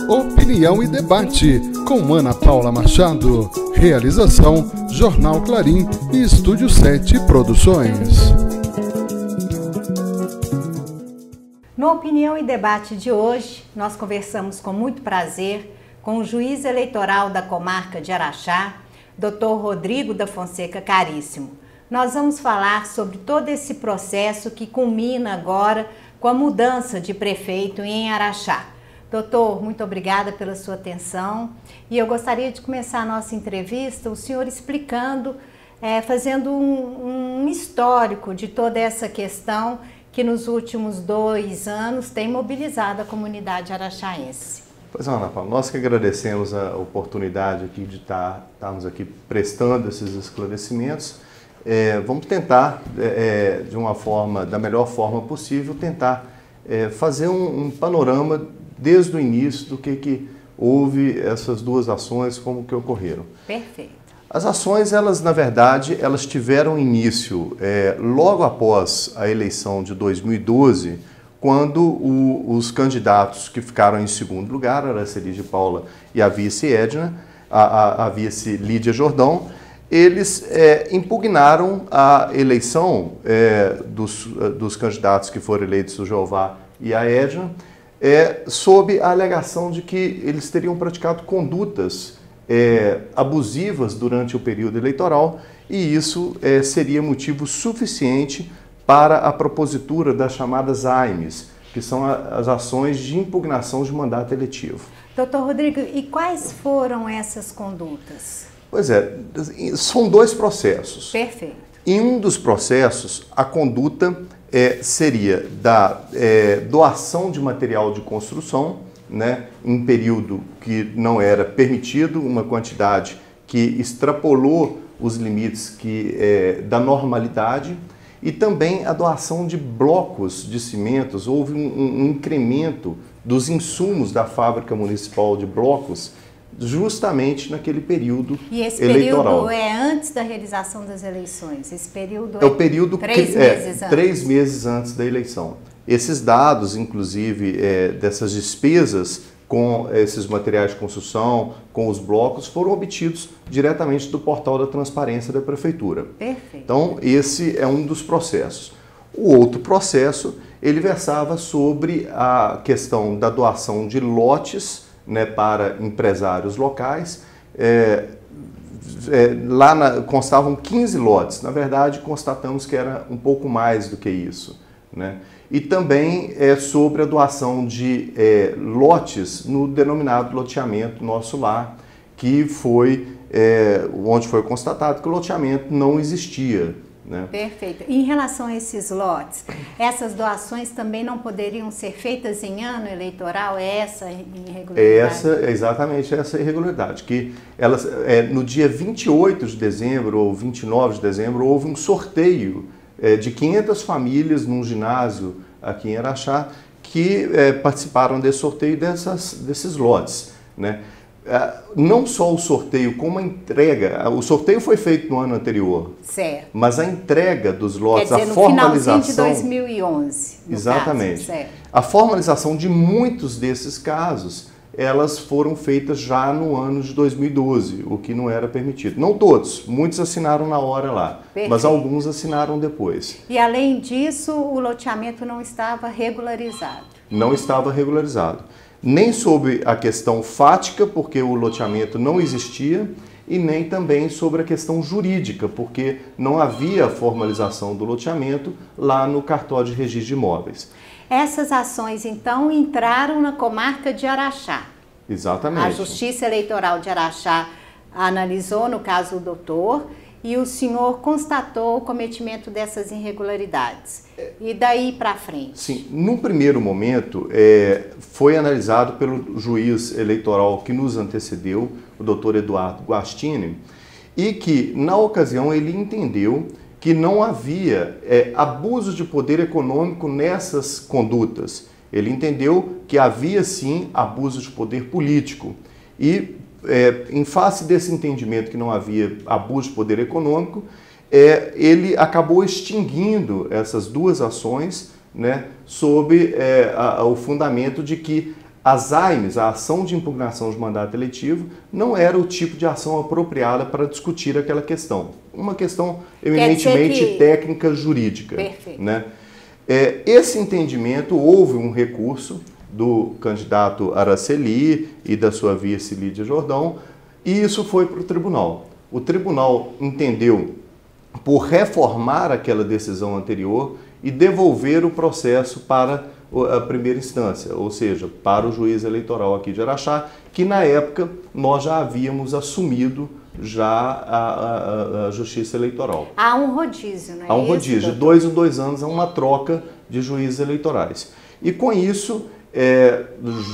Opinião e debate com Ana Paula Machado. Realização Jornal Clarim e Estúdio 7 Produções. No Opinião e Debate de hoje, nós conversamos com muito prazer com o juiz eleitoral da comarca de Araxá, Dr. Rodrigo da Fonseca Caríssimo. Nós vamos falar sobre todo esse processo que culmina agora com a mudança de prefeito em Araxá. Doutor, muito obrigada pela sua atenção e eu gostaria de começar a nossa entrevista, o senhor explicando, fazendo um histórico de toda essa questão que nos últimos 2 anos tem mobilizado a comunidade araxaense. Pois é, Ana Paula, nós que agradecemos a oportunidade aqui de estarmos aqui prestando esses esclarecimentos. Vamos tentar, da melhor forma possível, tentar fazer um panorama desde o início do que houve essas duas ações, como que ocorreram. Perfeito. As ações, na verdade, elas tiveram início logo após a eleição de 2012, quando os candidatos que ficaram em segundo lugar, Araceli de Paula e a vice Edna, a vice Lídia Jordão, eles impugnaram a eleição dos candidatos que foram eleitos, o Jeová e a Edna, sob a alegação de que eles teriam praticado condutas abusivas durante o período eleitoral e isso seria motivo suficiente para a propositura das chamadas AIMEs, que são as ações de impugnação de mandato eletivo. Doutor Rodrigo, e quais foram essas condutas? Pois são 2 processos. Perfeito. Em um dos processos, a conduta seria da doação de material de construção, né, em período que não era permitido, uma quantidade que extrapolou os limites da normalidade, e também a doação de blocos de cimentos. Houve um incremento dos insumos da fábrica municipal de blocos justamente naquele período eleitoral. E esse período é antes da realização das eleições? Esse período é o período 3 meses antes? 3 meses antes da eleição. Esses dados, inclusive, dessas despesas com esses materiais de construção, com os blocos, foram obtidos diretamente do portal da transparência da Prefeitura. Perfeito. Então, esse é um dos processos. O outro processo, ele versava sobre a questão da doação de lotes, né, para empresários locais. Constavam 15 lotes. Na verdade, constatamos que era um pouco mais do que isso, né? E também sobre a doação de lotes no denominado loteamento Nosso Lar, que foi onde foi constatado que o loteamento não existia, né? Perfeito. Em relação a esses lotes, essas doações também não poderiam ser feitas em ano eleitoral? Essa irregularidade? Exatamente essa irregularidade, que elas, no dia 28 de dezembro ou 29 de dezembro houve um sorteio de 500 famílias num ginásio aqui em Araxá que participaram desse sorteio desses lotes, né? Não só o sorteio, como a entrega. O sorteio foi feito no ano anterior. Certo. Mas a entrega dos lotes, quer dizer, a formalização... no finalzinho de 2011. Exatamente. Caso, a formalização de muitos desses casos, elas foram feitas já no ano de 2012, o que não era permitido. Não todos, muitos assinaram na hora lá, perfeito, mas alguns assinaram depois. E além disso, o loteamento não estava regularizado? Não estava regularizado. Nem sobre a questão fática, porque o loteamento não existia, e nem também sobre a questão jurídica, porque não havia formalização do loteamento lá no cartório de registro de imóveis. Essas ações, então, entraram na comarca de Araxá. Exatamente. A Justiça Eleitoral de Araxá analisou, no caso, o doutor, e o senhor constatou o cometimento dessas irregularidades. E daí para frente? Sim, no primeiro momento foi analisado pelo juiz eleitoral que nos antecedeu, o doutor Eduardo Guastini, e que, na ocasião, ele entendeu que não havia abuso de poder econômico nessas condutas. Ele entendeu que havia, sim, abuso de poder político. E, em face desse entendimento que não havia abuso de poder econômico, ele acabou extinguindo essas duas ações, né, sob o fundamento de que as AIMs, a ação de impugnação de mandato eletivo, não era o tipo de ação apropriada para discutir aquela questão. Uma questão eminentemente técnica jurídica. Perfeito. Né? Esse entendimento, houve um recurso do candidato Araceli e da sua vice Lídia Jordão, e isso foi para o tribunal. O tribunal entendeu por reformar aquela decisão anterior e devolver o processo para a primeira instância, ou seja, para o juiz eleitoral aqui de Araxá, que na época nós já havíamos assumido já a justiça eleitoral. Há um rodízio, não é? Há um rodízio, de 2 em 2 anos há uma troca de juízes eleitorais. E com isso,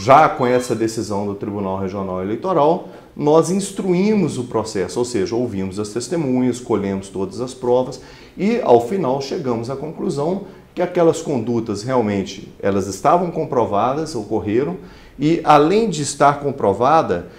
já com essa decisão do Tribunal Regional Eleitoral, nós instruímos o processo, ou seja, ouvimos as testemunhas, colhemos todas as provas e, ao final, chegamos à conclusão que aquelas condutas realmente elas estavam comprovadas, ocorreram, e além de estar comprovada,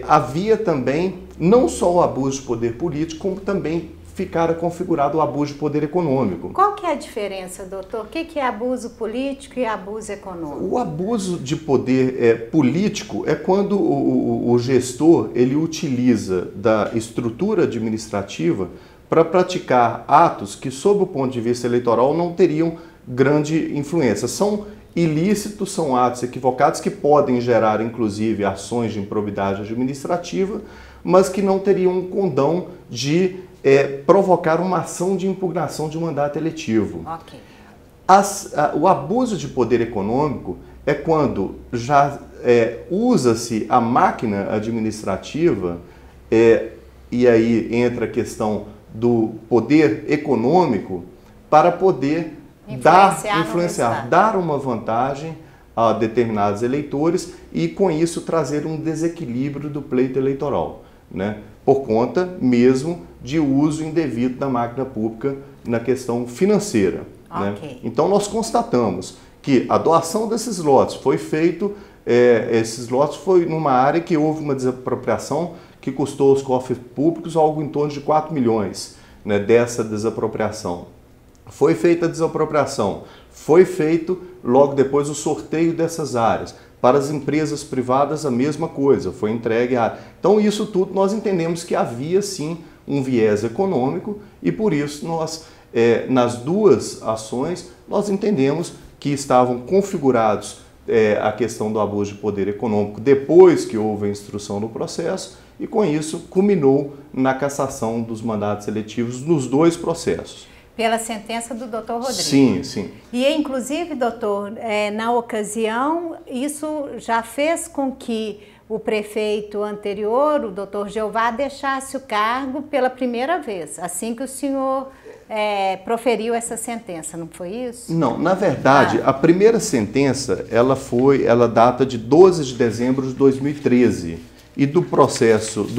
havia também não só o abuso de poder político, como também ficara configurado o abuso de poder econômico. Qual que é a diferença, doutor? O que é abuso político e abuso econômico? O abuso de poder político é quando o gestor ele utiliza da estrutura administrativa para praticar atos que, sob o ponto de vista eleitoral, não teriam grande influência. São ilícitos, são atos equivocados que podem gerar, inclusive, ações de improbidade administrativa, mas que não teriam um condão de provocar uma ação de impugnação de mandato eletivo. Okay. O abuso de poder econômico é quando já usa-se a máquina administrativa, e aí entra a questão do poder econômico para poder influenciar, dar uma vantagem a determinados eleitores e com isso trazer um desequilíbrio do pleito eleitoral, né? Por conta mesmo de uso indevido da máquina pública na questão financeira. Okay. Né? Então nós constatamos que a doação desses lotes foi feito, esses lotes foi numa área que houve uma desapropriação que custou aos cofres públicos algo em torno de 4 milhões, né, dessa desapropriação. Foi feita a desapropriação, foi feito logo depois o sorteio dessas áreas. Para as empresas privadas a mesma coisa, foi entregue a... Então isso tudo nós entendemos que havia sim um viés econômico e por isso nós, nas duas ações, nós entendemos que estavam configurados a questão do abuso de poder econômico depois que houve a instrução do processo e com isso culminou na cassação dos mandatos eletivos nos dois processos. Pela sentença do doutor Rodrigo. Sim, sim. E, inclusive, doutor, na ocasião, isso já fez com que o prefeito anterior, o doutor Jeová, deixasse o cargo pela primeira vez, assim que o senhor proferiu essa sentença, não foi isso? Não, na verdade, a primeira sentença, ela data de 12 de dezembro de 2013. E do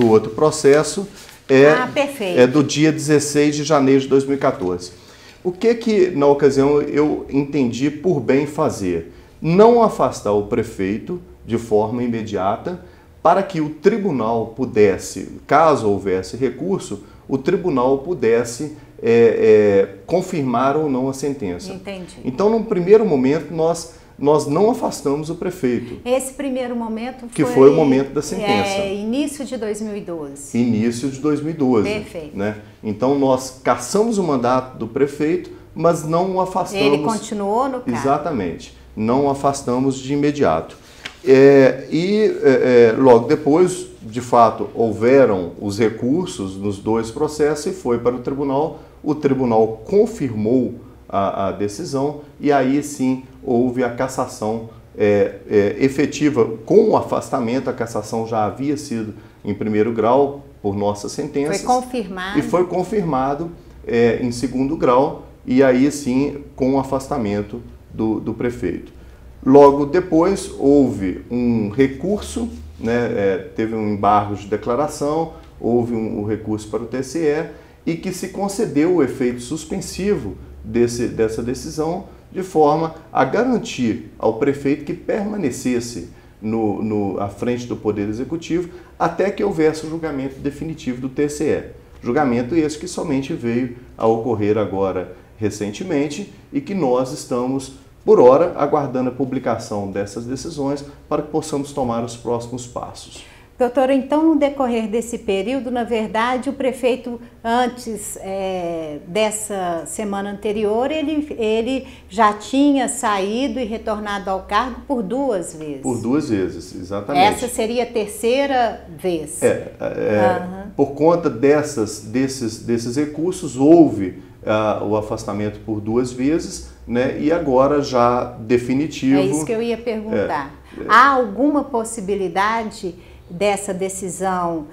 outro processo... é do dia 16 de janeiro de 2014. O que na ocasião eu entendi por bem fazer? Não afastar o prefeito de forma imediata para que o tribunal pudesse, caso houvesse recurso, o tribunal pudesse confirmar ou não a sentença. Entendi. Então, num primeiro momento, nós não afastamos o prefeito. Esse primeiro momento foi o momento da sentença. Início de 2012. Início de 2012. Perfeito. Né? Então nós cassamos o mandato do prefeito, mas não o afastamos. Ele continuou no cargo. Exatamente. Não o afastamos de imediato. Logo depois, de fato, houveram os recursos nos dois processos e foi para o tribunal. O tribunal confirmou a decisão e aí sim houve a cassação efetiva. Com o afastamento, a cassação já havia sido em primeiro grau por nossa sentença. Foi confirmado. E foi confirmado em segundo grau e aí sim com o afastamento do prefeito. Logo depois houve um recurso, né, teve um embargo de declaração, houve um recurso para o TSE e que se concedeu o efeito suspensivo dessa decisão, de forma a garantir ao prefeito que permanecesse à frente do Poder Executivo até que houvesse o julgamento definitivo do TSE. Julgamento esse que somente veio a ocorrer agora recentemente e que nós estamos por hora, aguardando a publicação dessas decisões para que possamos tomar os próximos passos. Doutor, então no decorrer desse período, na verdade, o prefeito, antes dessa semana anterior, ele já tinha saído e retornado ao cargo por 2 vezes. Por 2 vezes, exatamente. Essa seria a terceira vez. Por conta desses recursos, houve o afastamento por 2 vezes, né, e agora já definitivo. É isso que eu ia perguntar. Há alguma possibilidade dessa decisão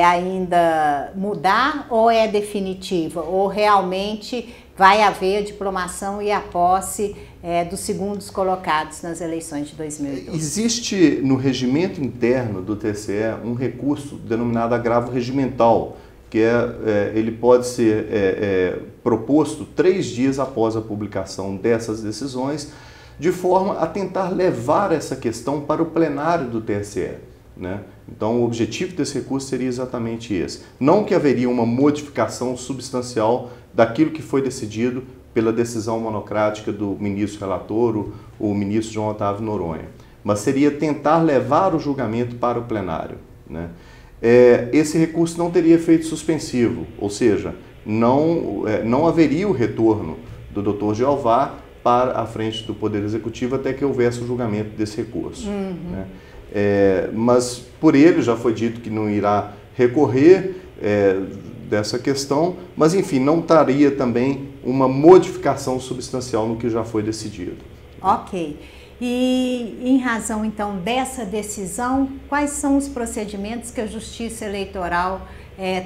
ainda mudar, ou é definitiva? Ou realmente vai haver a diplomação e a posse dos segundos colocados nas eleições de 2012? Existe no regimento interno do TCE um recurso denominado agravo regimental, que ele pode ser proposto 3 dias após a publicação dessas decisões, de forma a tentar levar essa questão para o plenário do TSE. Né? Então, o objetivo desse recurso seria exatamente esse. Não que haveria uma modificação substancial daquilo que foi decidido pela decisão monocrática do ministro relator, o ministro João Otávio Noronha, mas seria tentar levar o julgamento para o plenário. Né? Esse recurso não teria efeito suspensivo, ou seja, não haveria o retorno do Dr. Jeová para a frente do Poder Executivo até que houvesse o julgamento desse recurso. Né? Mas por ele já foi dito que não irá recorrer dessa questão, mas enfim, não traria também uma modificação substancial no que já foi decidido. Ok. E em razão então dessa decisão, quais são os procedimentos que a Justiça Eleitoral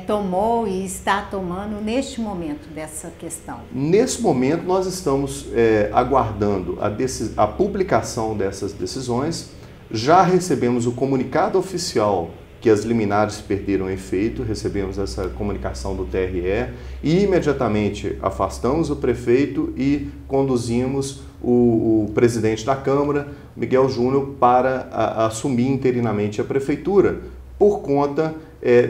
tomou e está tomando neste momento dessa questão? Nesse momento nós estamos aguardando a publicação dessas decisões. Já recebemos o comunicado oficial que as liminares perderam efeito, recebemos essa comunicação do TRE e imediatamente afastamos o prefeito e conduzimos o presidente da Câmara, Miguel Júnior, para assumir interinamente a prefeitura, por conta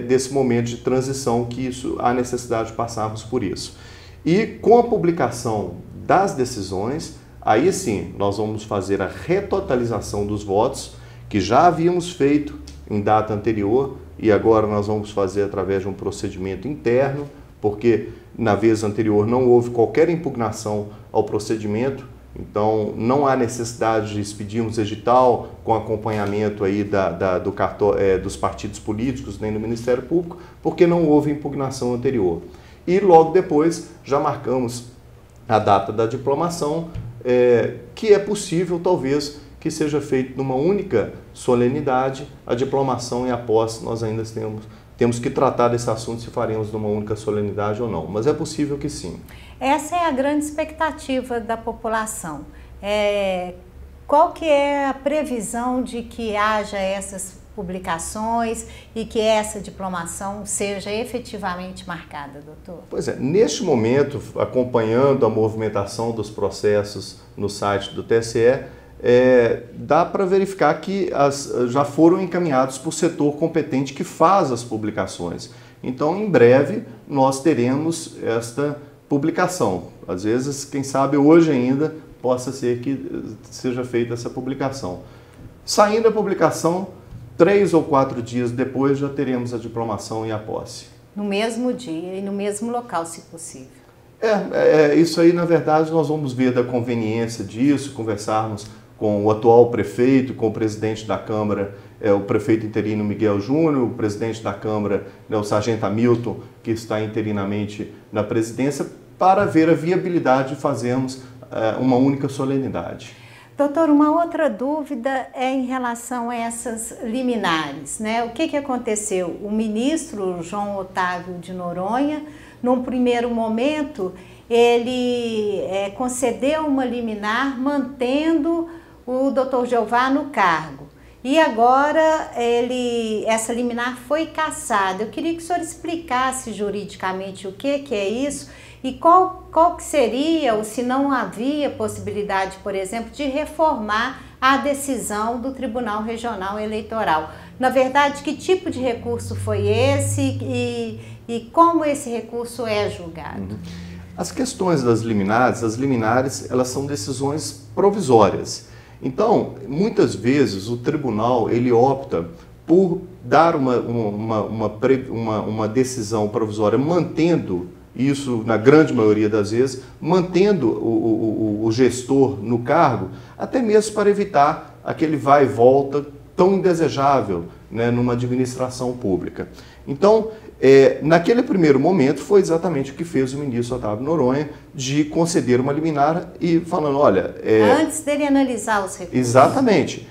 desse momento de transição que há necessidade de passarmos por isso. E com a publicação das decisões, aí sim nós vamos fazer a retotalização dos votos, que já havíamos feito em data anterior, e agora nós vamos fazer através de um procedimento interno, porque na vez anterior não houve qualquer impugnação ao procedimento, então não há necessidade de expedirmos edital com acompanhamento aí dos partidos políticos nem do Ministério Público, porque não houve impugnação anterior. E logo depois já marcamos a data da diplomação, que é possível talvez que seja feito numa única solenidade. A diplomação e a posse nós ainda temos que tratar desse assunto, se faremos numa única solenidade ou não, mas é possível que sim. Essa é a grande expectativa da população. Qual que é a previsão de que haja essas publicações e que essa diplomação seja efetivamente marcada, doutor? Pois é, neste momento, acompanhando a movimentação dos processos no site do TSE, dá para verificar que já foram encaminhados para o setor competente que faz as publicações. Então, em breve, nós teremos esta publicação. Às vezes, quem sabe hoje ainda, possa ser que seja feita essa publicação. Saindo a publicação, 3 ou 4 dias depois, já teremos a diplomação e a posse. No mesmo dia e no mesmo local, se possível. Isso aí, na verdade, nós vamos ver da conveniência disso, conversarmos com o atual prefeito, com o presidente da Câmara, o prefeito interino Miguel Júnior, o presidente da Câmara, o sargento Hamilton, que está interinamente na presidência, para ver a viabilidade de fazermos uma única solenidade. Doutor, uma outra dúvida é em relação a essas liminares, né? O que aconteceu? O ministro João Otávio de Noronha, num primeiro momento, ele concedeu uma liminar mantendo o Dr. Jeová no cargo. E agora essa liminar foi cassada. Eu queria que o senhor explicasse juridicamente o que é isso e qual que seria, ou se não havia possibilidade, por exemplo, de reformar a decisão do Tribunal Regional Eleitoral. Na verdade, que tipo de recurso foi esse e como esse recurso é julgado? As questões das liminares, elas são decisões provisórias. Então, muitas vezes o tribunal ele opta por dar uma decisão provisória mantendo isso, na grande maioria das vezes, mantendo o gestor no cargo, até mesmo para evitar aquele vai e volta tão indesejável, né, numa administração pública. Então, naquele primeiro momento, foi exatamente o que fez o ministro Otávio Noronha, de conceder uma liminar e falando, olha... antes dele analisar os recursos. Exatamente.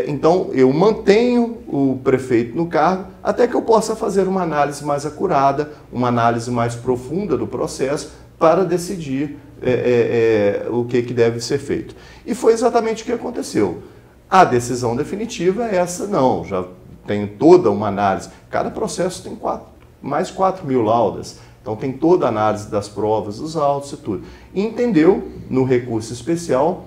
Então, eu mantenho o prefeito no cargo até que eu possa fazer uma análise mais acurada, uma análise mais profunda do processo para decidir o que deve ser feito. E foi exatamente o que aconteceu. A decisão definitiva é essa, não, já tem toda uma análise. Cada processo tem mais 4 mil laudas, então tem toda a análise das provas, dos autos e tudo. E entendeu, no recurso especial,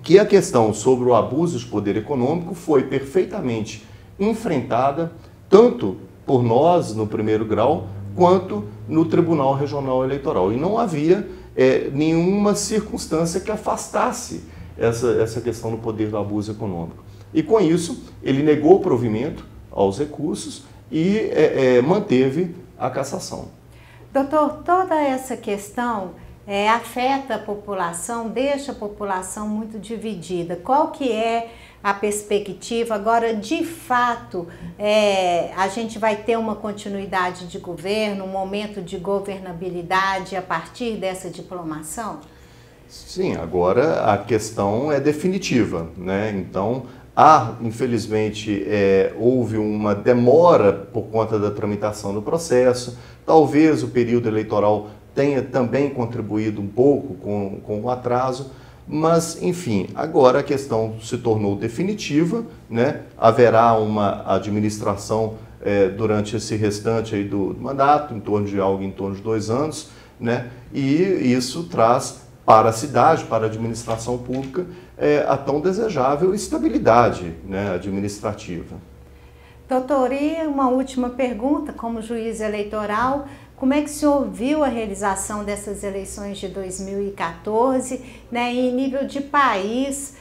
que a questão sobre o abuso de poder econômico foi perfeitamente enfrentada, tanto por nós, no primeiro grau, quanto no Tribunal Regional Eleitoral. E não havia nenhuma circunstância que afastasse essa questão do poder do abuso econômico. E com isso, ele negou o provimento aos recursos e manteve a cassação. Doutor, toda essa questão afeta a população, deixa a população muito dividida. Qual que é a perspectiva? Agora, de fato, a gente vai ter uma continuidade de governo, um momento de governabilidade a partir dessa diplomação? Sim, agora a questão é definitiva, né? Então, infelizmente, houve uma demora por conta da tramitação do processo, talvez o período eleitoral tenha também contribuído um pouco com o atraso, mas, enfim, agora a questão se tornou definitiva, né? Haverá uma administração durante esse restante aí do mandato, em torno de 2 anos, né? E isso traz para a cidade, para a administração pública, a tão desejável estabilidade, né, administrativa. Doutor, e uma última pergunta, como juiz eleitoral, como é que o senhor viu a realização dessas eleições de 2014, né, em nível de país?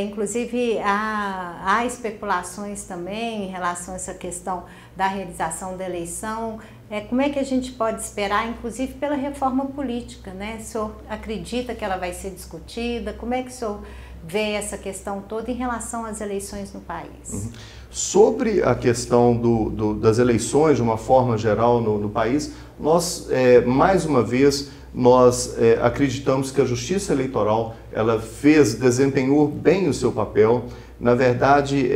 Inclusive, há especulações também em relação a essa questão da realização da eleição. Como é que a gente pode esperar, inclusive pela reforma política, né? O senhor acredita que ela vai ser discutida? Como é que o senhor vê essa questão toda em relação às eleições no país? Uhum. Sobre a questão das eleições, de uma forma geral, no país, nós, mais uma vez, nós acreditamos que a Justiça Eleitoral ela desempenhou bem o seu papel. Na verdade,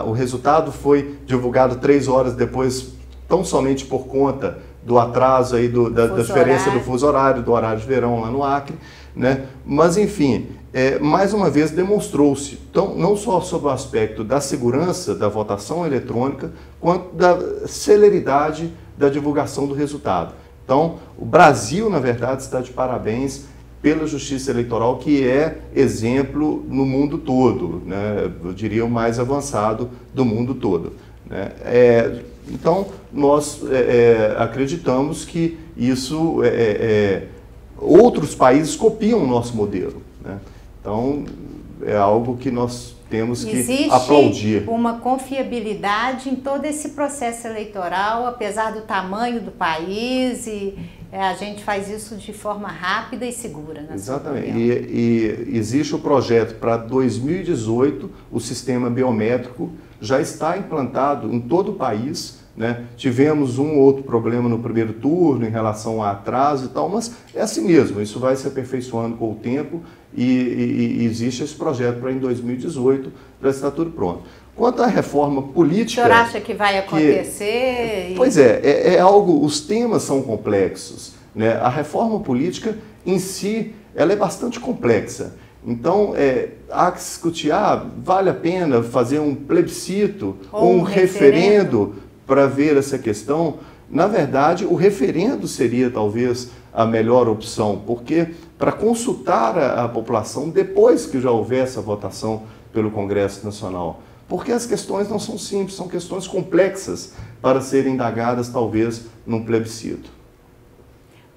o resultado foi divulgado 3 horas depois, tão somente por conta do atraso aí da diferença do fuso horário, do horário de verão lá no Acre, né? Mas, enfim, mais uma vez demonstrou-se, não só sobre o aspecto da segurança da votação eletrônica, quanto da celeridade da divulgação do resultado. Então, o Brasil, na verdade, está de parabéns pela Justiça Eleitoral, que é exemplo no mundo todo, né? Eu diria o mais avançado do mundo todo, né? Então, nós acreditamos que isso, outros países copiam o nosso modelo, né? Então, é algo que nós temos que aplaudir. Existe uma confiabilidade em todo esse processo eleitoral, apesar do tamanho do país, e a gente faz isso de forma rápida e segura. Exatamente. E existe o projeto para 2018, o sistema biométrico já está implantado em todo o país, né? Tivemos um ou outro problema no primeiro turno em relação a atraso e tal, mas é assim mesmo, isso vai se aperfeiçoando com o tempo e existe esse projeto para em 2018 já estar tudo pronto. Quanto à reforma política... O senhor acha que vai acontecer? Pois é algo, os temas são complexos, né? A reforma política em si, ela é bastante complexa. Então, há que se discutir, vale a pena fazer um plebiscito ou um referendo para ver essa questão. Na verdade, o referendo seria talvez a melhor opção, porque para consultar a população depois que já houver essa votação pelo Congresso Nacional. Porque as questões não são simples, são questões complexas para serem indagadas talvez num plebiscito.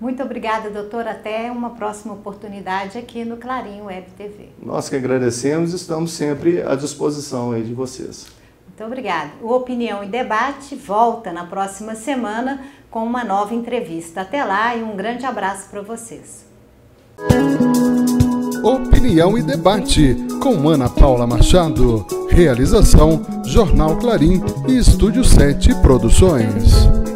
Muito obrigada, doutor. Até uma próxima oportunidade aqui no Clarim Web TV. Nós que agradecemos e estamos sempre à disposição aí de vocês. Muito obrigada. O Opinião e Debate volta na próxima semana com uma nova entrevista. Até lá e um grande abraço para vocês. Opinião e Debate, com Ana Paula Machado. Realização, Jornal Clarim e Estúdio 7 Produções.